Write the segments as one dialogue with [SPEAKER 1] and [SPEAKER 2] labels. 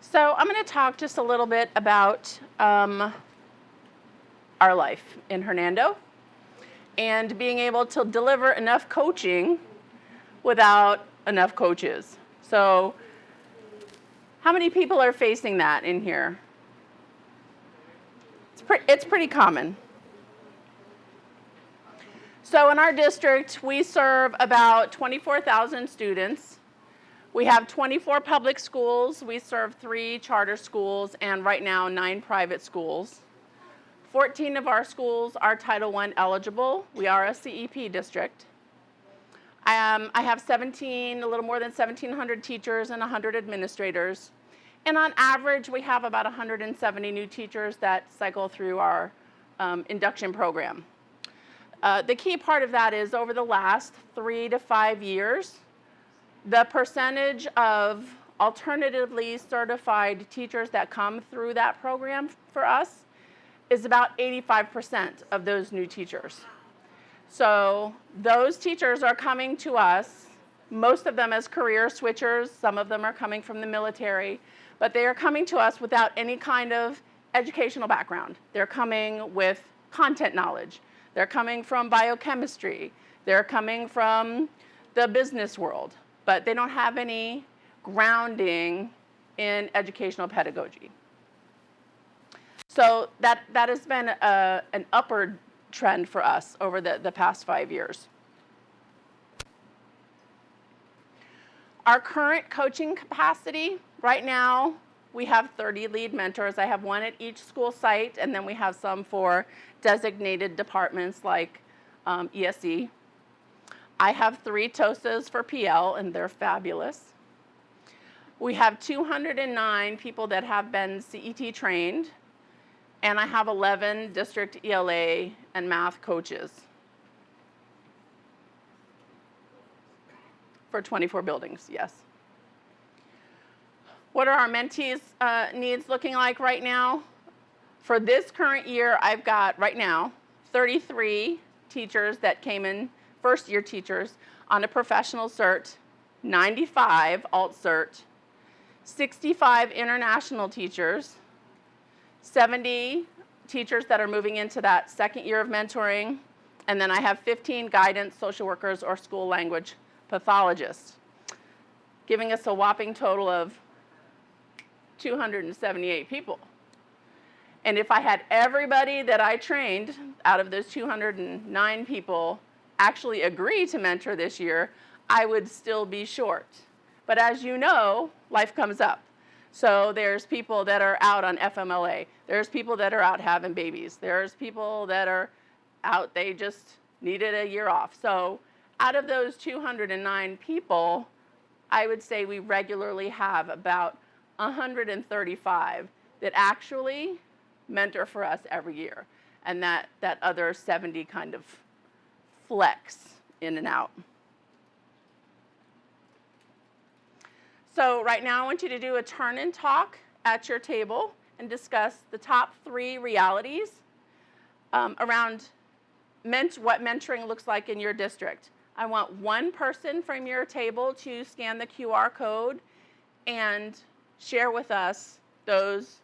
[SPEAKER 1] So I'm going to talk just a little bit about our life in Hernando and being able to deliver enough coaching without enough coaches. So how many people are facing that in here? It's pretty common. So in our district, we serve about 24,000 students. We have 24 public schools. We serve 3 charter schools and right now 9 private schools. 14 of our schools are Title I eligible. We are a CEP district. I have a little more than 1,700 teachers and 100 administrators. And on average, we have about 170 new teachers that cycle through our induction program. The key part of that is over the last 3 to 5 years, the percentage of alternatively certified teachers that come through that program for us is about 85% of those new teachers. So those teachers are coming to us, most of them as career switchers, some of them are coming from the military, but they are coming to us without any kind of educational background. They're coming with content knowledge. They're coming from biochemistry. They're coming from the business world, but they don't have any grounding in educational pedagogy. So that has been an upward trend for us over the past 5 years. Our current coaching capacity, right now, we have 30 lead mentors. I have 1 at each school site, and then we have some for designated departments like ESE. I have 3 TOSAs for PL, and they're fabulous. We have 209 people that have been CET trained, and I have 11 district ELA and math coaches for 24 buildings, yes. What are our mentees' needs looking like right now? For this current year, I've got, right now, 33 teachers that came in, first-year teachers, on a professional cert, 95 alt cert, 65 international teachers, 70 teachers that are moving into that second year of mentoring, and then I have 15 guidance social workers or school language pathologists, giving us a whopping total of 278 people. And if I had everybody that I trained out of those 209 people actually agree to mentor this year, I would still be short. But as you know, life comes up. So there's people that are out on FMLA. There's people that are out having babies. There's people that are out, they just needed a year off. So out of those 209 people, I would say we regularly have about 135 that actually mentor for us every year. And that other 70 kind of flex in and out. So right now I want you to do a turn and talk at your table and discuss the top 3 realities around what mentoring looks like in your district. I want 1 person from your table to scan the QR code and share with us those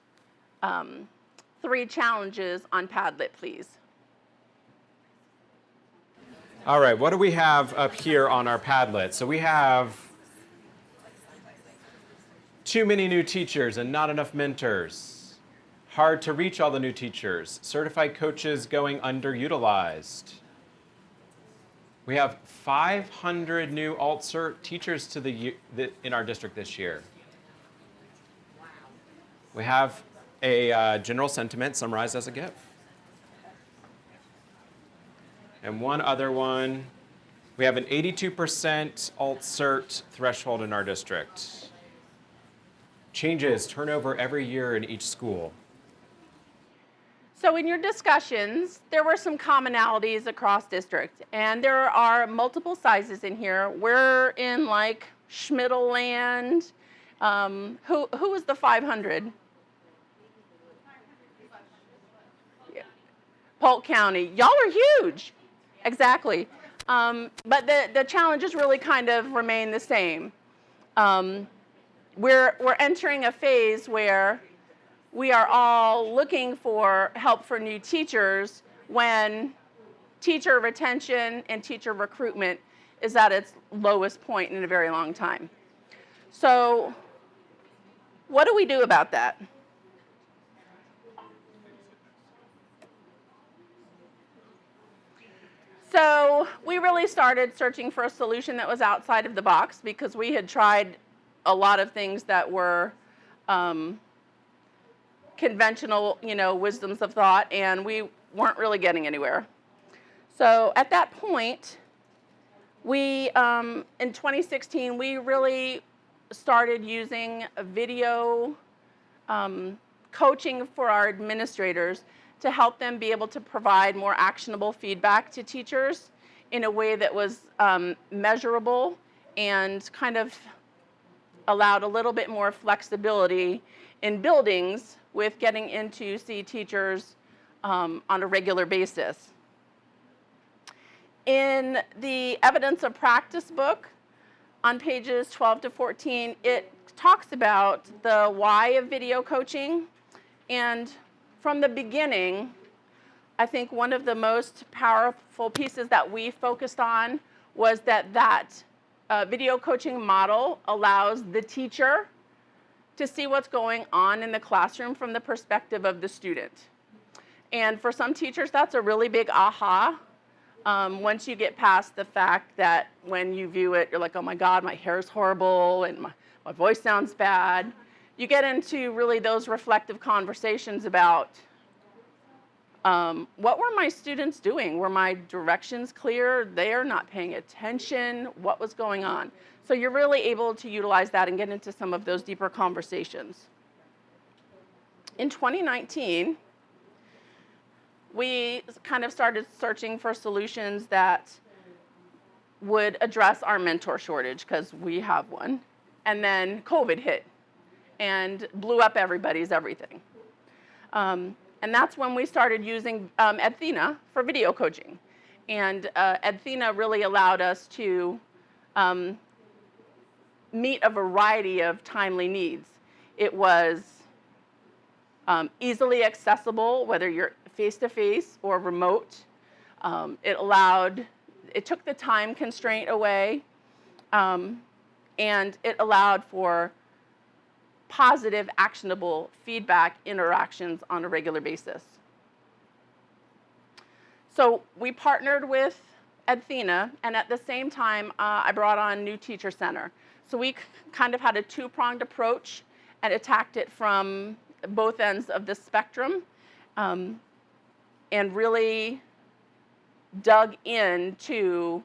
[SPEAKER 1] 3 challenges on Padlet, please.
[SPEAKER 2] All right, what do we have up here on our Padlet? So we have too many new teachers and not enough mentors. Hard to reach all the new teachers. Certified coaches going underutilized. We have 500 new alt-cert teachers in our district this year. We have a general sentiment summarized as a GIF. And one other one, we have an 82% alt-cert threshold in our district. Changes, turnover every year in each school.
[SPEAKER 1] So in your discussions, there were some commonalities across district, and there are multiple sizes in here. We're in like Schmidl land. Who was the 500? Yeah. Polk County. Y'all are huge. Exactly. But the challenges really kind of remain the same. We're entering a phase where we are all looking for help for new teachers when teacher retention and teacher recruitment is at its lowest point in a very long time. So what do we do about that? So we really started searching for a solution that was outside of the box because we had tried a lot of things that were conventional, wisdoms of thought, and we weren't really getting anywhere. So at that point, we, in 2016, we really started using a video coaching for our administrators to help them be able to provide more actionable feedback to teachers in a way that was measurable and kind of allowed a little bit more flexibility in buildings with getting in to see teachers on a regular basis. In the evidence of practice book, on pages 12 to 14, it talks about the why of video coaching. And from the beginning, I think one of the most powerful pieces that we focused on was that video coaching model allows the teacher to see what's going on in the classroom from the perspective of the student. And for some teachers, that's a really big aha. Once you get past the fact that when you view it, you're like, oh my God, my hair is horrible and my voice sounds bad. You get into really those reflective conversations about what were my students doing? Were my directions clear? They're not paying attention. What was going on? So you're really able to utilize that and get into some of those deeper conversations. In 2019, we kind of started searching for solutions that would address our mentor shortage, because we have one. And then COVID hit and blew up everybody's everything. And that's when we started using Edthena for video coaching. And Edthena really allowed us to meet a variety of timely needs. It was easily accessible, whether you're face-to-face or remote. It took the time constraint away, and it allowed for positive, actionable feedback interactions on a regular basis. So we partnered with Edthena, and at the same time, I brought on New Teacher Center. So we kind of had a two-pronged approach and attacked it from both ends of the spectrum, and really dug into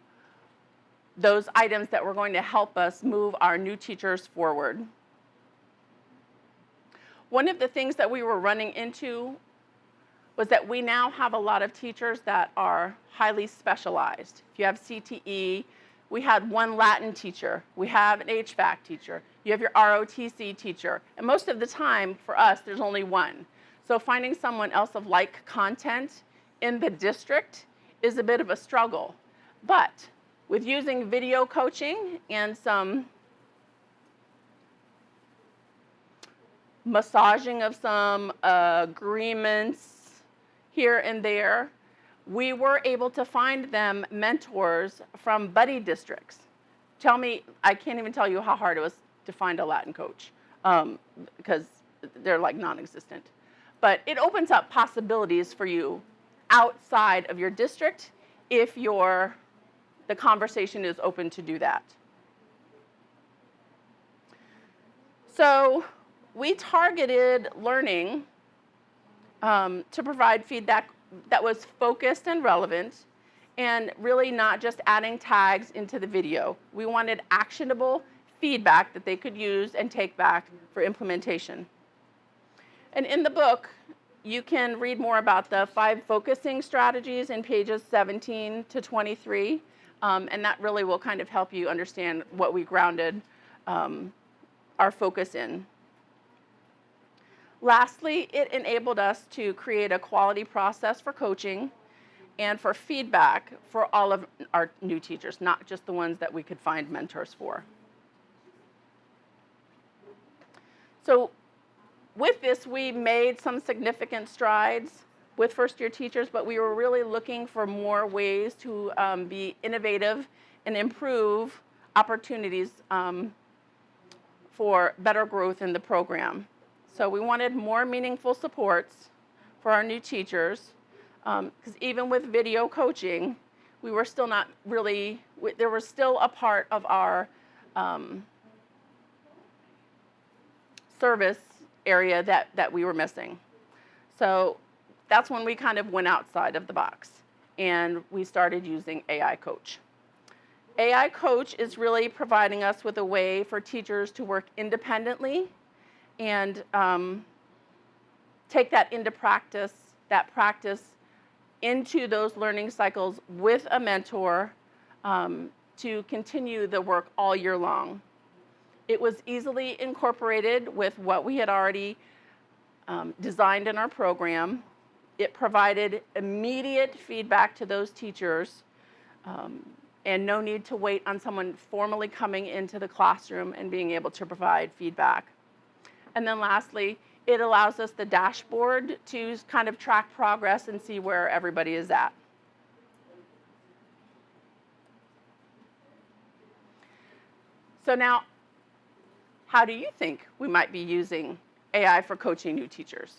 [SPEAKER 1] those items that were going to help us move our new teachers forward. One of the things that we were running into was that we now have a lot of teachers that are highly specialized. If you have CTE, we had one Latin teacher, we have an HVAC teacher, you have your ROTC teacher, and most of the time for us there's only one. So finding someone else of like content in the district is a bit of a struggle. But with using video coaching and some massaging of some agreements here and there, we were able to find them mentors from buddy districts. I can't even tell you how hard it was to find a Latin coach, because they're like non-existent. But it opens up possibilities for you outside of your district if the conversation is open to do that. So we targeted learning to provide feedback that was focused and relevant, and really not just adding tags into the video. We wanted actionable feedback that they could use and take back for implementation. And in the book, you can read more about the 5 focusing strategies in pages 17 to 23, and that really will kind of help you understand what we grounded our focus in. Lastly, it enabled us to create a quality process for coaching and for feedback for all of our new teachers, not just the ones that we could find mentors for. So with this, we made some significant strides with first-year teachers, but we were really looking for more ways to be innovative and improve opportunities for better growth in the program. So we wanted more meaningful supports for our new teachers, because even with video coaching, we were still not really, there was still a part of our service area that we were missing. So that's when we kind of went outside of the box and we started using AI Coach. AI Coach is really providing us with a way for teachers to work independently and take that into practice, into those learning cycles with a mentor to continue the work all year long. It was easily incorporated with what we had already designed in our program. It provided immediate feedback to those teachers and no need to wait on someone formally coming into the classroom and being able to provide feedback. And then lastly, it allows us the dashboard to kind of track progress and see where everybody is at. So now, how do you think we might be using AI for coaching new teachers?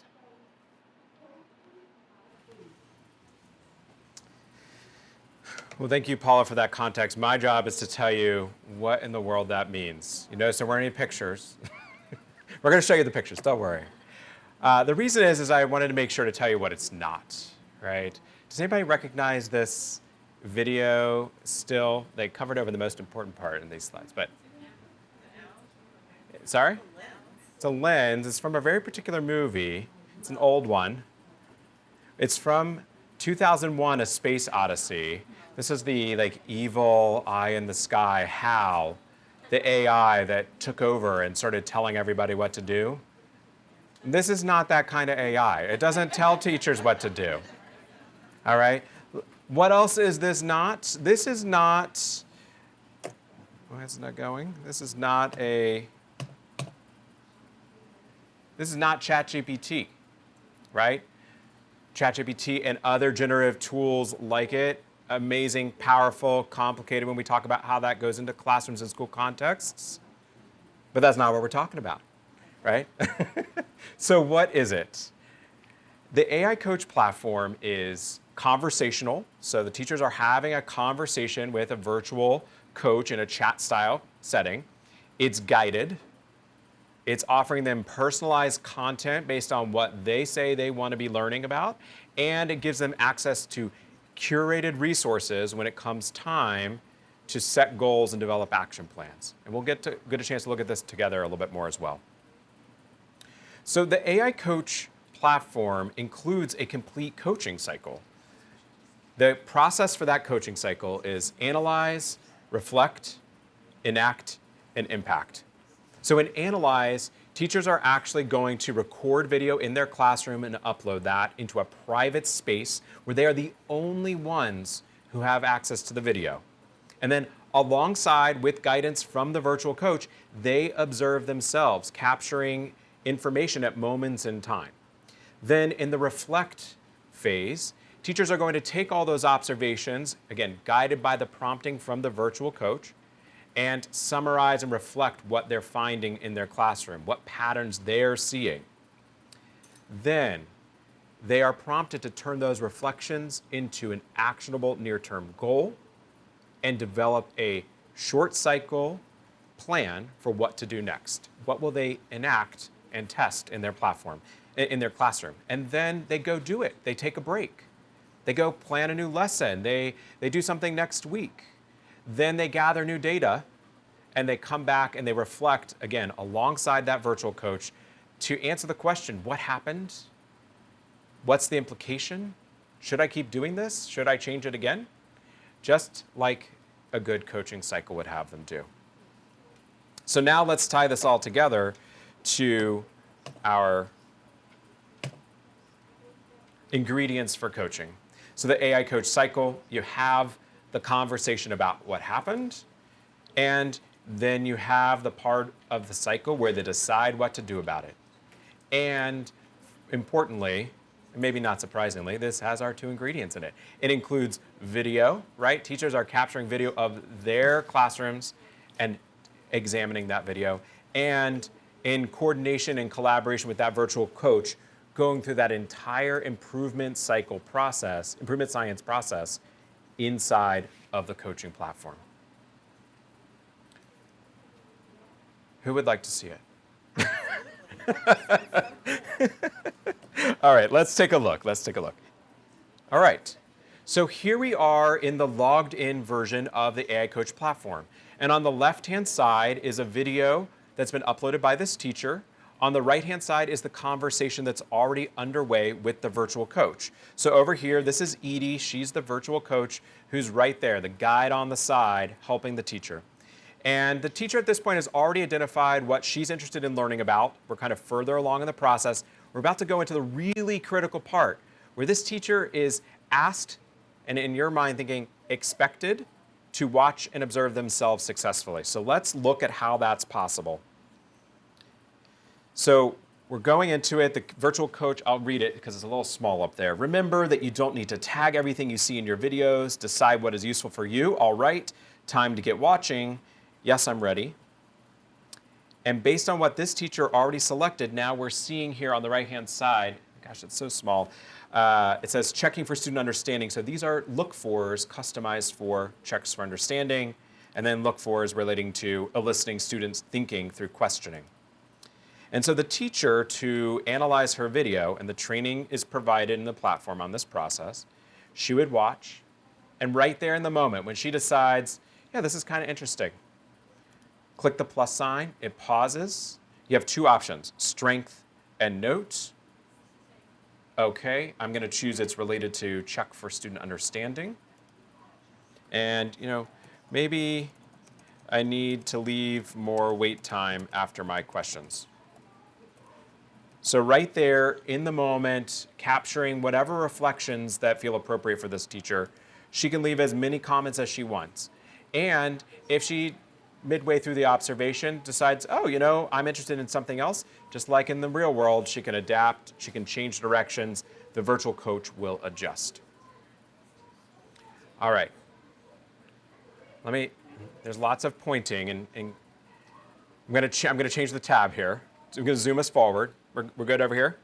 [SPEAKER 2] Well, thank you, Paula, for that context. My job is to tell you what in the world that means. You notice there weren't any pictures. We're going to show you the pictures, don't worry. The reason is I wanted to make sure to tell you what it's not, right? Does anybody recognize this video still? They covered over the most important part in these slides, but. Sorry? It's a lens. It's from a very particular movie. It's an old one. It's from 2001, A Space Odyssey. This is the evil eye in the sky, HAL, the AI that took over and started telling everybody what to do. This is not that kind of AI. It doesn't tell teachers what to do. All right? What else is this not? This is not, why is it not going? This is not ChatGPT, right? ChatGPT and other generative tools like it, amazing, powerful, complicated when we talk about how that goes into classrooms and school contexts. But that's not what we're talking about, right? So what is it? The AI Coach platform is conversational. So the teachers are having a conversation with a virtual coach in a chat style setting. It's guided. It's offering them personalized content based on what they say they want to be learning about. And it gives them access to curated resources when it comes time to set goals and develop action plans. And we'll get a chance to look at this together a little bit more as well. So the AI Coach platform includes a complete coaching cycle. The process for that coaching cycle is analyze, reflect, enact, and impact. So in Analyze, teachers are actually going to record video in their classroom and upload that into a private space where they are the only ones who have access to the video. And then alongside with guidance from the virtual coach, they observe themselves, capturing information at moments in time. Then in the reflect phase, teachers are going to take all those observations, again, guided by the prompting from the virtual coach, and summarize and reflect what they're finding in their classroom, what patterns they're seeing. Then they are prompted to turn those reflections into an actionable near-term goal and develop a short cycle plan for what to do next. What will they enact and test in their platform, in their classroom? And then they go do it. They take a break. They go plan a new lesson. They do something next week. Then they gather new data and they come back and they reflect, again, alongside that virtual coach to answer the question, what happened? What's the implication? Should I keep doing this? Should I change it again? Just like a good coaching cycle would have them do. So now let's tie this all together to our ingredients for coaching. So the AI coach cycle, you have the conversation about what happened, and then you have the part of the cycle where they decide what to do about it. And importantly, and maybe not surprisingly, this has our 2 ingredients in it. It includes video, right? Teachers are capturing video of their classrooms and examining that video. And in coordination and collaboration with that virtual coach, going through that entire improvement cycle process, improvement science process inside of the coaching platform. Who would like to see it? All right, let's take a look. All right, so here we are in the logged in version of the AI Coach platform. And on the left-hand side is a video that's been uploaded by this teacher. On the right-hand side is the conversation that's already underway with the virtual coach. So over here, this is Edie. She's the virtual coach who's right there, the guide on the side, helping the teacher. And the teacher at this point has already identified what she's interested in learning about. We're kind of further along in the process. We're about to go into the really critical part where this teacher is asked, and in your mind thinking, expected to watch and observe themselves successfully. So let's look at how that's possible. So we're going into it. The virtual coach, I'll read it because it's a little small up there. Remember that you don't need to tag everything you see in your videos. Decide what is useful for you. All right, time to get watching. Yes, I'm ready. And based on what this teacher already selected, now we're seeing here on the right-hand side, gosh, it's so small, it says checking for student understanding. So these are look-fors customized for checks for understanding, and then look-fors relating to eliciting students' thinking through questioning. And so the teacher, to analyze her video, and the training is provided in the platform on this process, she would watch, and right there in the moment when she decides, yeah, this is kind of interesting, click the plus sign, it pauses. You have 2 options, strength and notes. Okay, I'm going to choose it's related to check for student understanding. And, maybe I need to leave more wait time after my questions. So right there in the moment, capturing whatever reflections that feel appropriate for this teacher, she can leave as many comments as she wants. And if she, midway through the observation, decides, oh, I'm interested in something else, just like in the real world, she can adapt, she can change directions, the virtual coach will adjust. All right. There's lots of pointing, and I'm going to change the tab here. So I'm going to zoom us forward. We're good over here?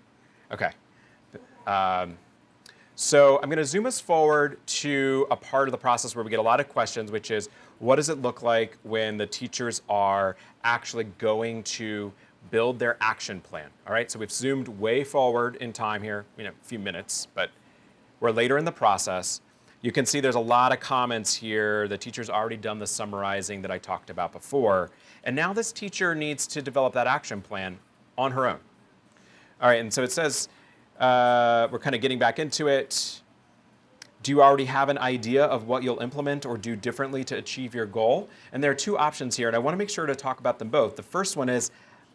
[SPEAKER 2] Okay. So I'm going to zoom us forward to a part of the process where we get a lot of questions, which is, what does it look like when the teachers are actually going to build their action plan? All right, so we've zoomed way forward in time here, a few minutes, but we're later in the process. You can see there's a lot of comments here. The teacher's already done the summarizing that I talked about before. And now this teacher needs to develop that action plan on her own. All right, and so it says, we're kind of getting back into it. Do you already have an idea of what you'll implement or do differently to achieve your goal? And there are 2 options here, and I want to make sure to talk about them both. The first one is,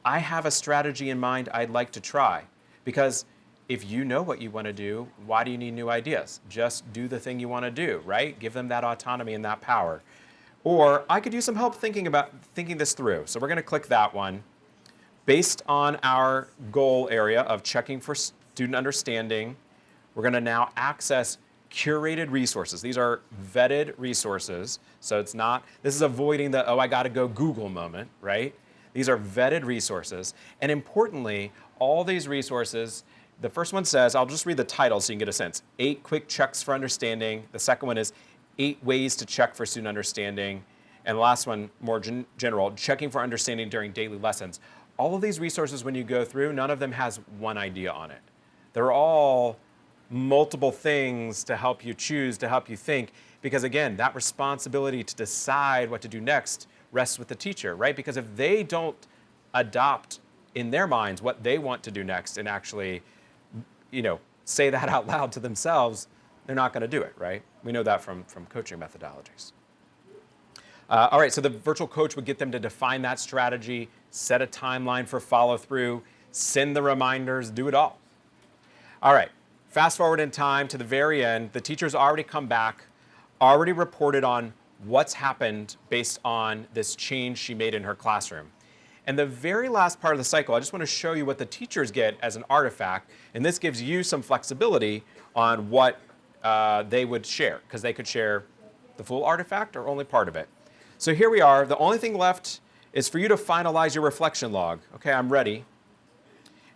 [SPEAKER 2] I have a strategy in mind I'd like to try. Because if you know what you want to do, why do you need new ideas? Just do the thing you want to do, right? Give them that autonomy and that power. Or I could use some help thinking this through. So we're going to click that one. Based on our goal area of checking for student understanding, we're going to now access curated resources. These are vetted resources. So this is avoiding the, I got to go Google moment, right? These are vetted resources. And importantly, all these resources, the first one says, I'll just read the title so you can get a sense, 8 quick checks for understanding. The second one is 8 ways to check for student understanding. And the last one, more general, checking for understanding during daily lessons. All of these resources, when you go through, none of them has one idea on it. They're all multiple things to help you choose, to help you think, because again, that responsibility to decide what to do next rests with the teacher, right? Because if they don't adopt in their minds what they want to do next and actually, say that out loud to themselves, they're not going to do it, right? We know that from coaching methodologies. All right, so the virtual coach would get them to define that strategy, set a timeline for follow-through, send the reminders, do it all. All right, Fast forward in time to the very end, the teacher's already come back, already reported on what's happened based on this change she made in her classroom. And the very last part of the cycle, I just want to show you what the teachers get as an artifact, and this gives you some flexibility on what they would share, because they could share the full artifact or only part of it. So here we are. The only thing left is for you to finalize your reflection log. Okay, I'm ready.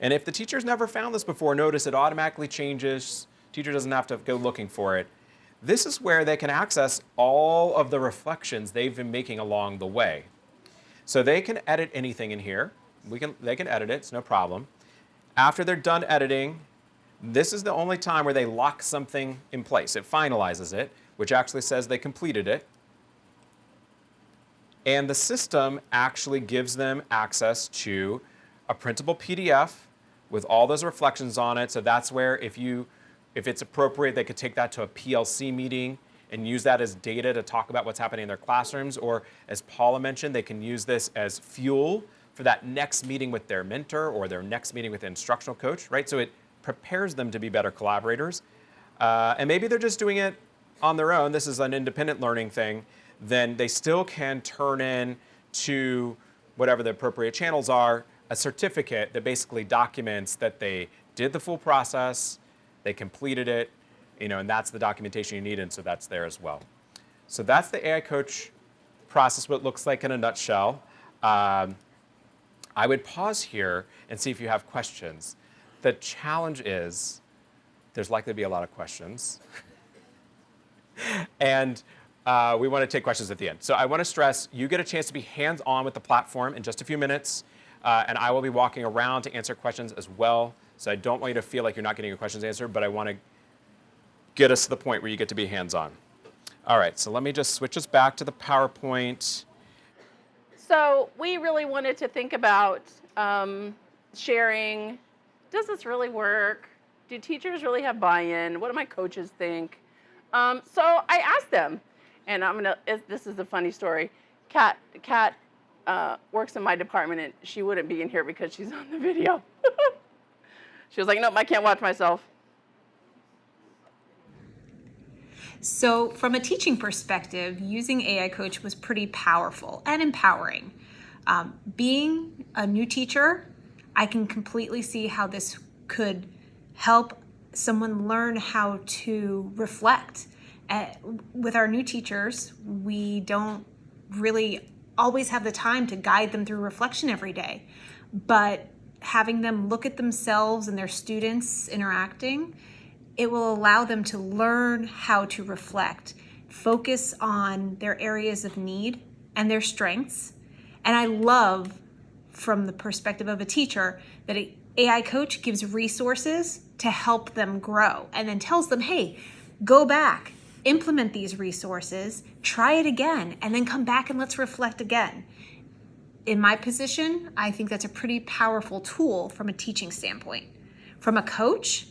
[SPEAKER 2] And if the teacher's never found this before, notice it automatically changes. Teacher doesn't have to go looking for it. This is where they can access all of the reflections they've been making along the way. So they can edit anything in here. They can edit it, it's no problem. After they're done editing, this is the only time where they lock something in place. It finalizes it, which actually says they completed it. And the system actually gives them access to a printable PDF with all those reflections on it. So that's where if it's appropriate, they could take that to a PLC meeting and use that as data to talk about what's happening in their classrooms. Or as Paula mentioned, they can use this as fuel for that next meeting with their mentor or their next meeting with the instructional coach, right? So it prepares them to be better collaborators. And maybe they're just doing it on their own. This is an independent learning thing. Then they still can turn in to whatever the appropriate channels are, a certificate that basically documents that they did the full process, they completed it, and that's the documentation you need, and so that's there as well. So that's the AI Coach process, what it looks like in a nutshell. I would pause here and see if you have questions. The challenge is there's likely to be a lot of questions. And we want to take questions at the end. So I want to stress, you get a chance to be hands-on with the platform in just a few minutes, and I will be walking around to answer questions as well. So I don't want you to feel like you're not getting your questions answered, but I want to get us to the point where you get to be hands-on. All right, so let me just switch us back to the PowerPoint.
[SPEAKER 1] So we really wanted to think about sharing, does this really work? Do teachers really have buy-in? What do my coaches think? So I asked them, and this is a funny story. Kat works in my department, and she wouldn't be in here because she's on the video. She was like, nope, I can't watch myself.
[SPEAKER 3] So from a teaching perspective, using AI Coach was pretty powerful and empowering. Being a new teacher, I can completely see how this could help someone learn how to reflect. With our new teachers, we don't really always have the time to guide them through reflection every day, but having them look at themselves and their students interacting, it will allow them to learn how to reflect, focus on their areas of need and their strengths. And I love, from the perspective of a teacher, that an AI Coach gives resources to help them grow and then tells them, hey, go back, implement these resources, try it again, and then come back and let's reflect again. In my position, I think that's a pretty powerful tool from a teaching standpoint. From a coach,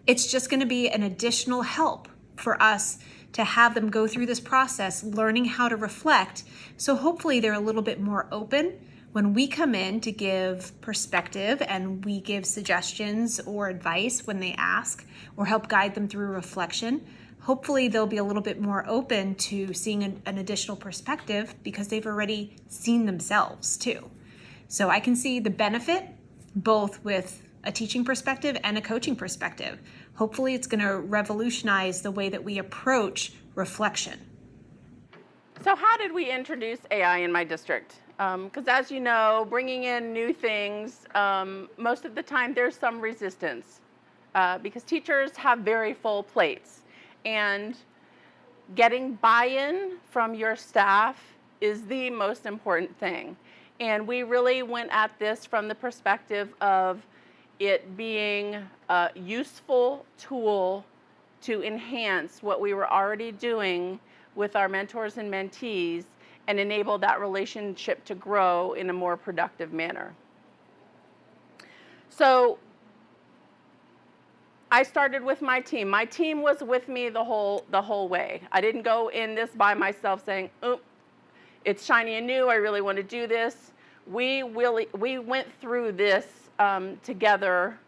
[SPEAKER 3] it's just going to be an additional help for us to have them go through this process, learning how to reflect. So hopefully they're a little bit more open when we come in to give perspective and we give suggestions or advice when they ask or help guide them through reflection. Hopefully they'll be a little bit more open to seeing an additional perspective because they've already seen themselves too. So I can see the benefit both with a teaching perspective and a coaching perspective. Hopefully it's going to revolutionize the way that we approach reflection.
[SPEAKER 1] So how did we introduce AI in my district? Because as you know, bringing in new things, most of the time there's some resistance because teachers have very full plates. And getting buy-in from your staff is the most important thing. And we really went at this from the perspective of it being a useful tool to enhance what we were already doing with our mentors and mentees and enable that relationship to grow in a more productive manner. So I started with my team. My team was with me the whole way. I didn't go in this by myself saying, "Oh, it's shiny and new. I really want to do this." We went through this together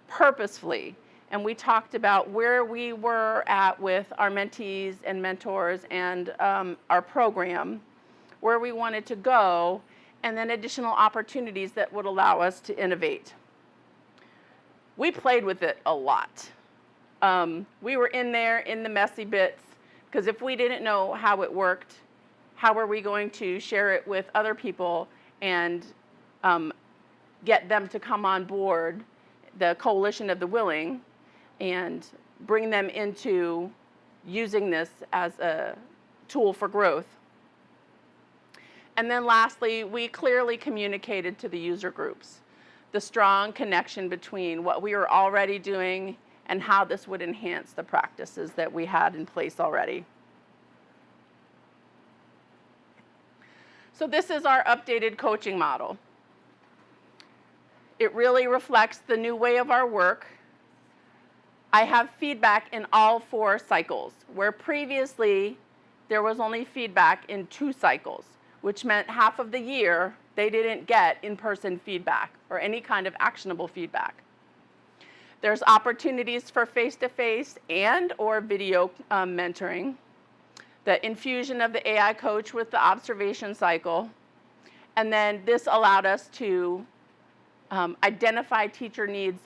[SPEAKER 1] purposefully, and we talked about where we were at with our mentees and mentors and our program, where we wanted to go, and then additional opportunities that would allow us to innovate. We played with it a lot. We were in there in the messy bits, because if we didn't know how it worked, how were we going to share it with other people and get them to come on board, the coalition of the willing, and bring them into using this as a tool for growth. And then lastly, we clearly communicated to the user groups the strong connection between what we were already doing and how this would enhance the practices that we had in place already. So this is our updated coaching model. It really reflects the new way of our work. I have feedback in all 4 cycles, where previously there was only feedback in 2 cycles, which meant half of the year they didn't get in-person feedback or any kind of actionable feedback. There's opportunities for face-to-face and or video mentoring, the infusion of the AI coach with the observation cycle, and then this allowed us to identify teacher needs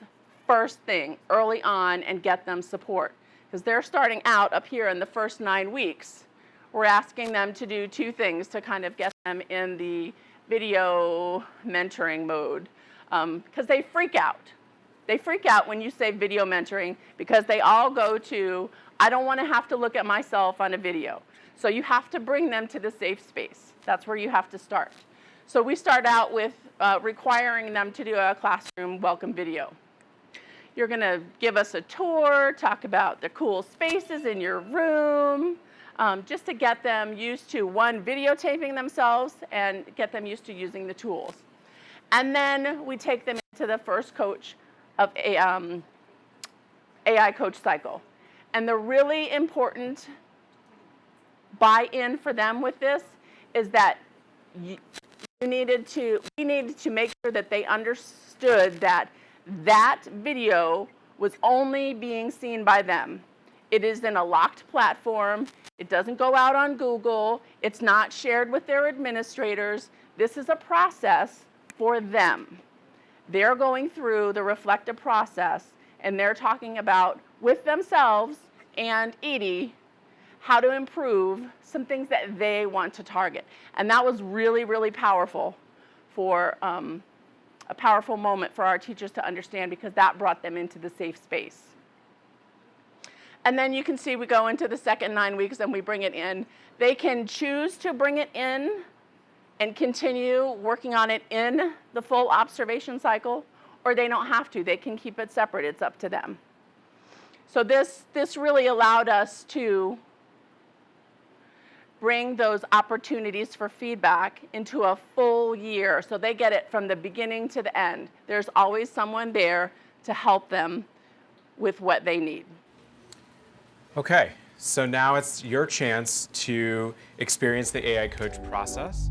[SPEAKER 1] first thing, early on, and get them support. Because they're starting out up here in the first 9 weeks. We're asking them to do 2 things to kind of get them in the video mentoring mode. Because they freak out. They freak out when you say video mentoring, because they all go to, I don't want to have to look at myself on a video. So you have to bring them to the safe space. That's where you have to start. So we start out with requiring them to do a classroom welcome video. You're going to give us a tour, talk about the cool spaces in your room, just to get them used to, one, videotaping themselves and get them used to using the tools. And then we take them into the first coach of a AI coach cycle. And the really important buy-in for them with this is that we needed to make sure that they understood that that video was only being seen by them. It is in a locked platform. It doesn't go out on Google. It's not shared with their administrators. This is a process for them. They're going through the reflective process, and they're talking about, with themselves and Edie, how to improve some things that they want to target. And that was really, really powerful for a powerful moment for our teachers to understand, because that brought them into the safe space. And then you can see we go into the second 9 weeks and we bring it in. They can choose to bring it in and continue working on it in the full observation cycle, or they don't have to. They can keep it separate. It's up to them. So this really allowed us to bring those opportunities for feedback into a full year, so they get it from the beginning to the end. There's always someone there to help them with what they need.
[SPEAKER 2] Okay, so now it's your chance to experience the AI coach process.